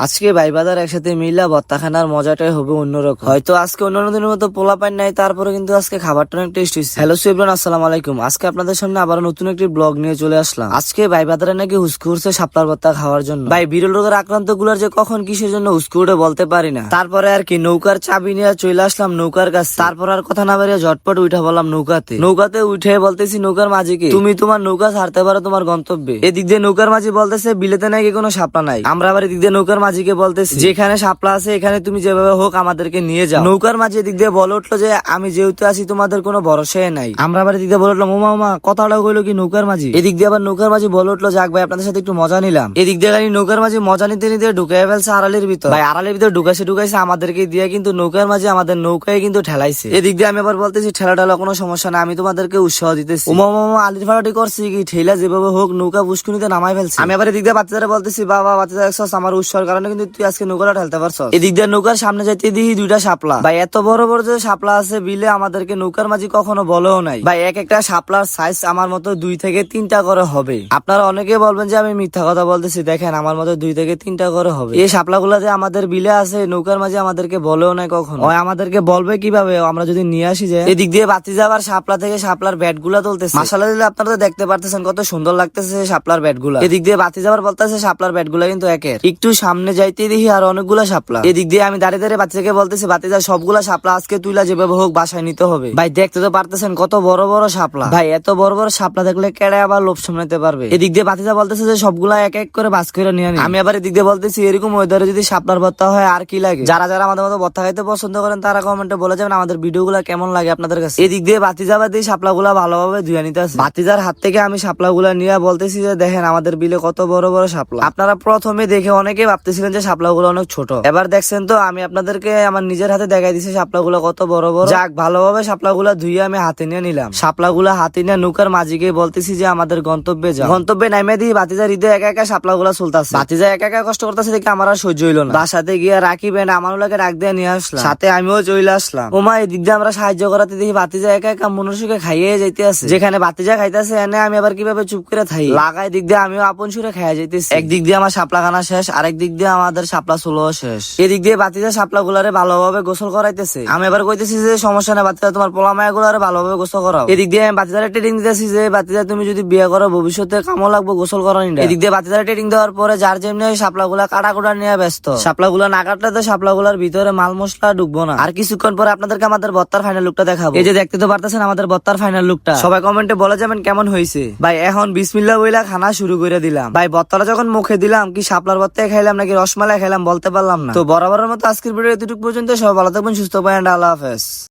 আজকে ভাই বাজার একসাথে মিলা ভর্তা খানার মজাটাই হবে অন্যরকম। হয়তো আজকে অন্যান্য দিনের মতো পোলা পান নাই, তারপরে কিন্তু আজকে খাবারটা অনেক টেস্ট হয়েছে। হ্যালো সুইবরান, আসসালামু আলাইকুম। আজকে আপনাদের সামনে আবার নতুন একটি ব্লগ নিয়ে চলে আসলাম। আজকে ভাই বাজারে নাকি হুস্কু উঠছে শাপলার ভর্তা খাওয়ার জন্য। ভাই বিরল রোগের আক্রান্ত গুলার যে কখন কিসের জন্য হুস্কু উঠে বলতে পারি না। তারপরে আর কি নৌকার চাবি নিয়ে চলে আসলাম নৌকার কাছে। তারপর আর কথা না বেরিয়ে ঝটপট উঠা বললাম নৌকাতে উঠে বলতেছি নৌকার মাঝিকে, তুমি তোমার নৌকা ছাড়তে পারো তোমার গন্তব্যে। এদিক দিয়ে নৌকার মাঝি বলতেছে বিলেতে নাকি কোনো শাপলা নাই। আমরা আবার এদিক দিয়ে নৌকার মাঝিকে বলতেছি যেখানে শাপলা আছে এখানে তুমি যেভাবে হোক আমাদেরকে নিয়ে যাও। নৌকার মাঝি এদিক দিয়ে বলে উঠলো যে আমি যেহেতু আছি তোমাদের কোনো ভরসাই নাই। আমরা আবার এদিক দিয়ে বলে উঠলো মামা কথাটা কইলো কি নৌকার মাঝি। এদিক দিয়ে আবার নৌকার মাঝি বলে উঠলো যাক ভাই আপনাদের সাথে একটু মজা নিলাম। এদিক দিয়ে গাড়ি নৌকার মাঝি মজা নিতে নিতে ঢুকাই ফেলছে আড়ালের ভিতর। ভাই আড়ালের ভিতর ঢুকাইছে আমাদেরকে দিয়ে, কিন্তু নৌকার মাঝি আমাদের নৌকায় কিন্তু ঠেলাইছে। এদিক দিয়ে আমি আবার বলতেছি ঠেলা কোনো সমস্যা না, আমি তোমাদেরকে উৎসাহ দিতেছি। মামা আলির ফাড়াটি করছি কি ঠেলা যেভাবে হোক নৌকা পুষ্কুনিতে নামাই ফেলছে। আমি আবার এদিক দিয়ে বাচ্চারা বলতেছি বাবা বাচ্চারা দেখছস আমার উৎসাহের কারণে কিন্তু তুই আজকে নৌকাটা ঠেলতে পারছস। এদিক দিয়ে নৌকার সামনে যাইতে দিই দুইটা শাপলা। ভাই এত বড় বড় যে শাপলা আছে বিলে আমাদেরকে নৌকার মাঝি কখনো বলেও নাই। ভাই এক একটা শাপলার সাইজ আমার মতো 2 থেকে 3টা করে হবে। আপনারা অনেকে বলবেন যে আমি মিথ্যা কথা বলতেছি, দেখেন আমার মতো 2 থেকে 3টা করে হবে। এই শাপলা গুলা যে আমাদের বিলে আছে নৌকার মাঝি আমাদেরকে বলেও নাই কখনো। আমাদেরকে বলবে কিভাবে আমরা যদি নিয়ে আসি। যে এদিক দিয়ে বাতি যাবার শাপলা থেকে শাপলার ব্যাট গুলা তুলতেছে। মাশাআল্লাহ দিলে আপনারা তো দেখতে পারতেছেন কত সুন্দর লাগতেছে শাপলার ব্যাট গুলা। এদিক দিয়ে বাতি যাবার বলতেছে শাপলার ব্যাট গুলা কিন্তু একের। একটু সামনে যাইতে দেখি আর অনেকগুলা শাপলা। এদিক দিয়ে আমি দাঁড়িয়ে দাঁড়িয়ে বাচ্চাকে বলতেছি বাতিজা সবগুলা শাপলা আজকে তুইলা যেভাবে হোক বাসায় নিতে হবে। ভাই দেখতে তো পারতেছেন কত বড় বড় শাপলা। ভাই এত বড় বড় শাপলা দেখলে কেড়ে আবার লোভ সামলাতে পারবে। এদিক দিয়ে বাতিজা বলতেছে যে সবগুলা এক এক করে বাস করে নিয়ে নি। আমি আবার এদিক দিয়ে বলতেছি এরকম ওয়েদারে যদি শাপলার ভর্তা হয় আর কি লাগে। যারা যারা আমাদের মতো ভর্তা খাইতে পছন্দ করেন তারা কমেন্টে বলে যাবেন আমাদের ভিডিও গুলা কেমন লাগে আপনাদের কাছে। এদিক দিয়ে বাতিজা দিয়ে শাপলা গুলা ভালোভাবে ধুয়ে নিতে আছে। বাতিজার হাত থেকে আমি শাপলা গুলা নিয়ে বলতেছি যে দেখেন আমাদের বিলে কত বড় বড় শাপলা। আপনারা প্রথমে দেখে অনেকে ভাবতেছিলেন যে শাপলা গুলো অনেক ছোট, এবার দেখছেন তো আমি আপনাদেরকে আমার নিজের হাতে দেখাই দিচ্ছি শাপলা গুলা কত বড় বড়। যাক ভালোভাবে শাপলা গুলা ধুয়ে আমি হাতে নিয়ে নিলাম। শাপলা গুলা হাতে নিয়ে নৌকার মাঝিকে বলতেছি যে আমাদের গন্তব্যে যাও। গন্তব্যে নামে দিই বাতিজার হৃদয় একা একা শাপলা গুলা চলতেছে। বাতিজা একা একা কষ্ট করতেছে দেখে আমার আর সহ্য হইলো না। বাসাতে গিয়ে রাখিবেন আমানুলাকে ডাক দিয়ে নিয়ে আসলাম, সাথে আমিও চলে আসলাম। ওমা এদিক দিয়ে আমরা সাহায্য করাতে দেখি বাতিজা একা একা মনুষ্যকে খাইয়ে যাইতে আছে। যেখানে বাতিজা খাইতেছে এনে আমি আবার কিভাবে চুপ করে থাই লাগাই দিক দিয়ে আমিও আপন সুরে খাইয়া যাইতেছি। একদিক দিয়ে আমার শাপলা খানা শেষ, আরেক দিক দিয়ে আমাদের শাপলা চুলো শেষ। এদিক দিয়ে বাতিজা শাপলা গুলারে ভালোভাবে গোসল করাইতেছে। আমি এবার কইতেছি যে সমস্যা না বাতিজা তোমার পোলা মায়া গুলারে ভালোভাবে গোসল করাও। এদিক দিয়ে আমি বাতিজারে ট্রেনিং দিতেছি যে বাতিজা তুমি যদি বিয়ে করো ভবিষ্যতে কামও লাগবে গোসল করানি। এদিক দিয়ে বাতিজারে ট্রেনিং দেওয়ার পরে যার যেমনি শাপলা গুলা কাটা কুটা নিয়ে ব্যস্ত। শাপলা গুলা না কাটলে তো শাপলা গুলার ভিতরে মাল মশলা ঢুকবো না। আর কিছুক্ষণ পরে আপনাদেরকে আমাদের ভর্তার ফাইনাল লুকটা দেখাবো। এই যে দেখতে তো পারতেছেন আমাদের ভর্তার ফাইনাল লুকটা। সবাই কমেন্টে বলে যাবেন কেমন হয়েছে। ভাই এখন বিসমিল্লাহ বইলা খানা শুরু করে দিলাম। ভাই ভর্তাটা যখন মুখে দিলাম কি শাপলার ভর্তা খাইলাম নাকি রসমালাই খাইলাম বলতে পারলাম না। তো বরাবরের মতো আজকের ভিডিও এতটুকু পর্যন্ত। সবাই ভালো থাকবেন, সুস্থ থাকবেন, আল্লাহ হাফেজ।